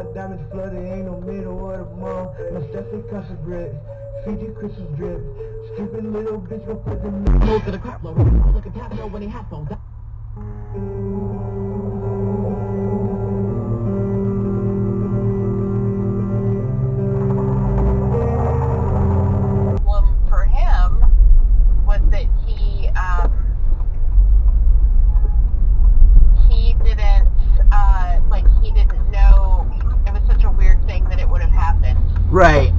my diamonds flooded, ain't no middle of the mall. My stuff it costs a grip, Fiji crystals drip. Stupid little bitch gon' put the most of the crap load. Look at Tableau when he has phones. For him was that he didn't he didn't know it was such a weird thing that it would have happened. Right.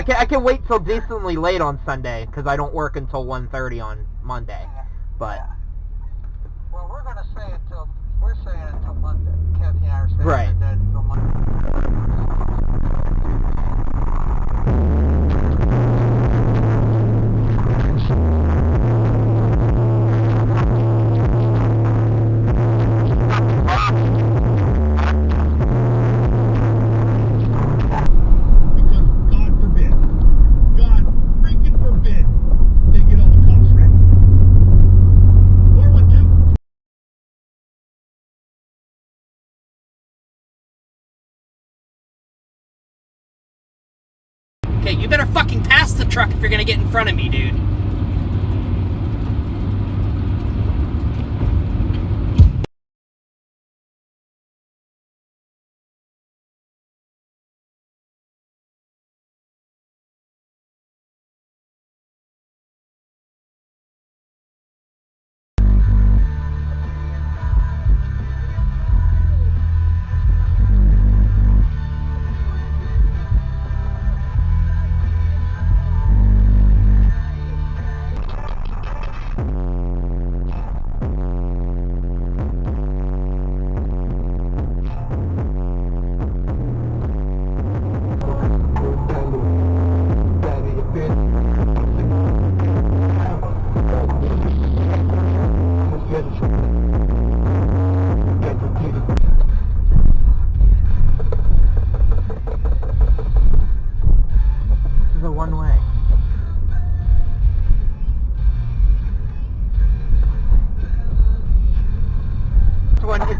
I can wait till decently late on Sunday because I don't work until 1:30 on Monday. But well, we're saying until Monday. Kathy and I are saying right. Until Monday. Okay, you better fucking pass the truck if you're gonna get in front of me, dude.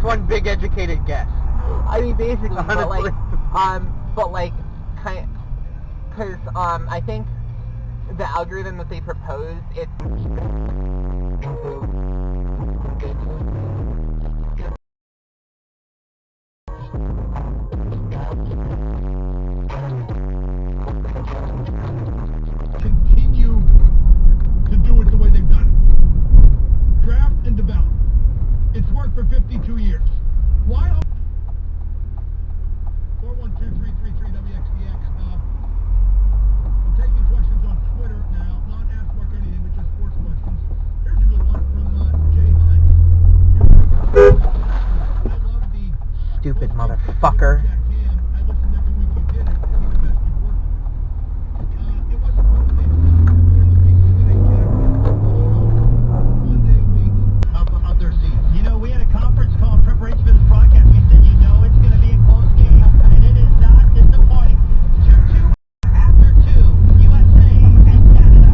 One big educated guess. I mean, basically, honestly. because I think the algorithm that they proposed, it's continue to do it the way they've done it. Draft and develop. It's worked for 52 years. Why? 412-333-WXDX. I'm taking questions on Twitter now. Not Ask Mark anything, but just sports questions. Here's a good one from Jay Hines. I love the stupid motherfucker. I listened every week you did it. Some of the best you've worked with. It wasn't what they said during the week. They did one day a week of their season. You know, we had a conference call in preparation for this broadcast. We said, you know, it's going to be a close game, and it is not disappointing. 2-2 after 2, USA and Canada.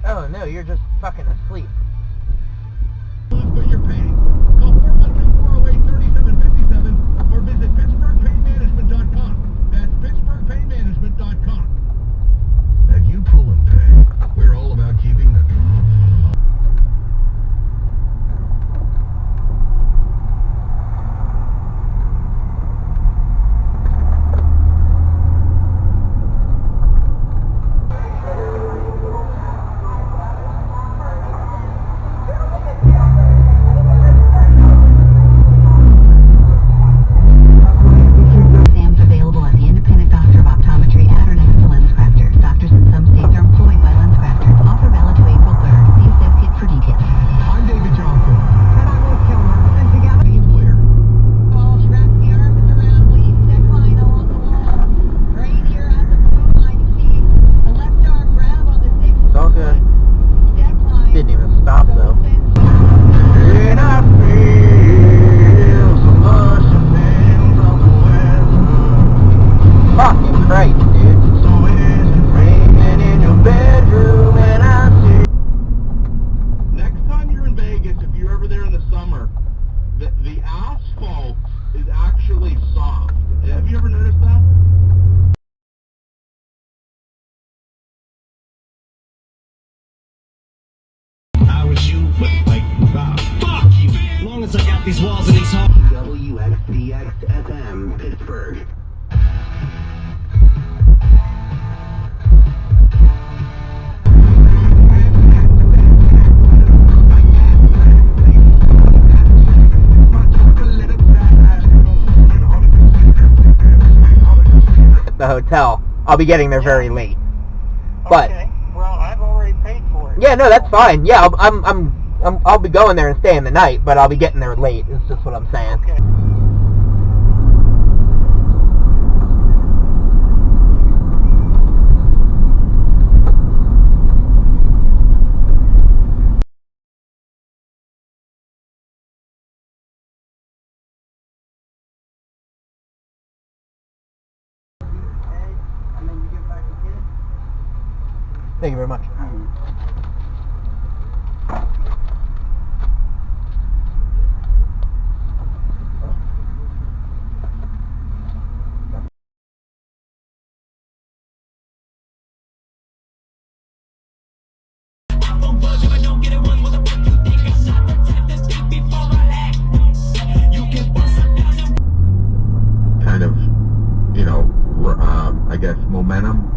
Oh no, you're just fucking asleep. What you're paying. Call 412-408-3757 or visit PittsburghPayManagement.com. That's PittsburghPayManagement.com. And you pull and pay. Pittsburgh. The hotel. I'll be getting there very late. But Okay. Well, I've already paid for it. yeah, no, that's fine. Yeah, I'll be going there and staying the night, but I'll be getting there late. Is just what I'm saying. Okay. Thank you very much. Kind of, I guess momentum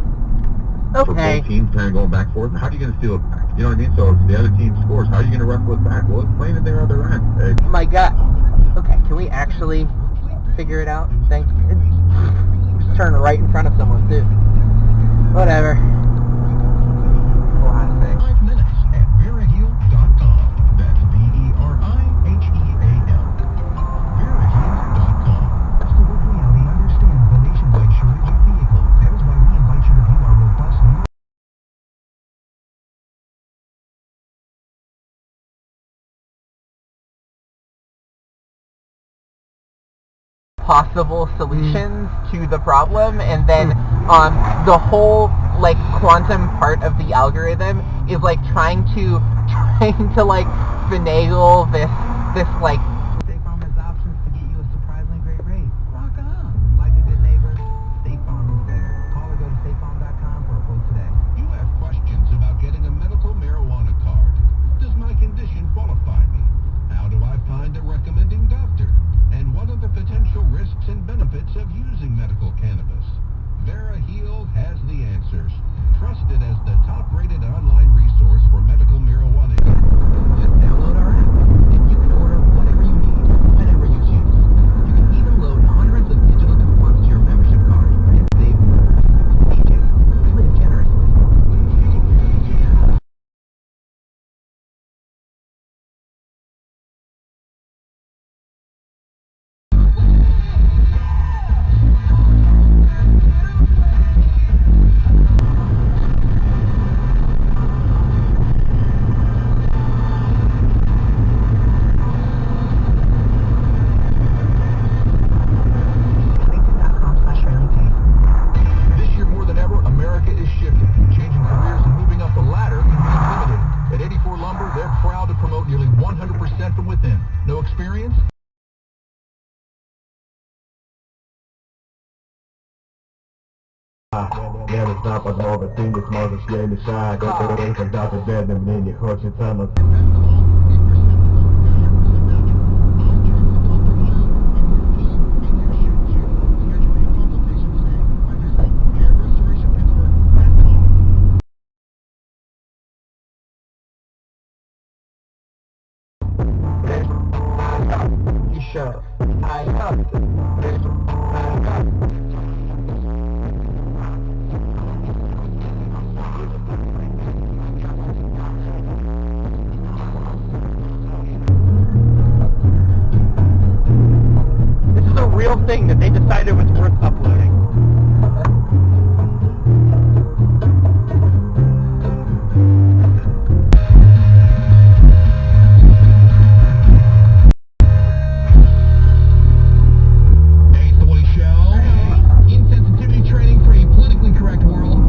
for Okay. both teams, kind of going back and forth. How are you going to steal it back? You know what I mean? So if the other team scores, how are you going to wrestle it back? Well, it's playing in their other end. My God. Okay, can we actually figure it out? Thank you. Just turn right in front of someone too. Whatever. 5 minutes at VeraHeal.com. That's VERIHEAL. VeraHeal.com. To work reality understands the nationwide shortage of vehicles. That is why we invite you to view our robust new possible solutions to the problem, and then the whole like quantum part of the algorithm is like trying to like finagle this like State Farm has options to get you a surprisingly great rate. Rock on. Like a good neighbor, State Farm is there. Call or go to statefarm.com for a quote today. You have questions about getting a medical marijuana card. Does my condition qualify me? How do I find a recommending doctor? And what are the potential risks and benefits of using medical cannabis? VeraHeal has the answers. Trusted as the top-rated online resource for medical marijuana. Just download our app, and you can order whatever you need, whenever you choose. You can even load hundreds of digital coupons to your membership card and save more. Agent, live generously. This year more than ever, America is shifting. Changing careers and moving up the ladder can be intimidating. At 84 Lumber, they're proud to promote nearly 100% from within. No experience? Never stop us more, but thing is more than scale the side. Don't go from Dr. Dead, and then you hurt your tunnel. You shut up. I got this is a real thing that they decided was worth uploading. Tastefully show. Insensitivity training for a politically correct world.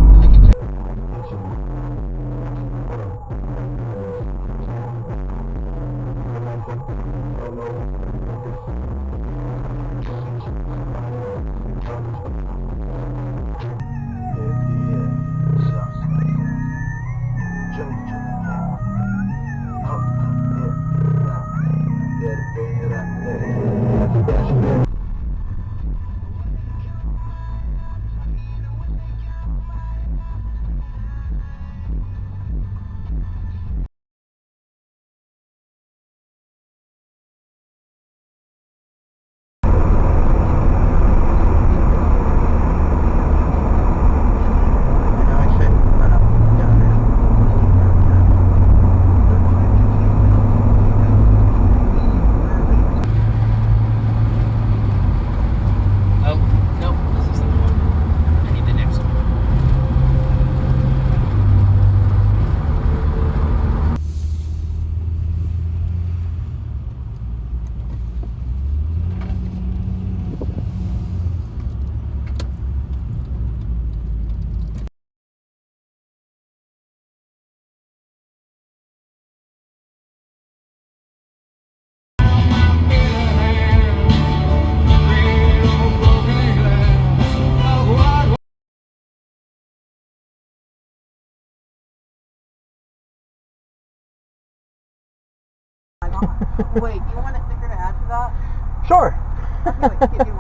Wait, do you want a sticker to add to that? Sure. Anyway, give you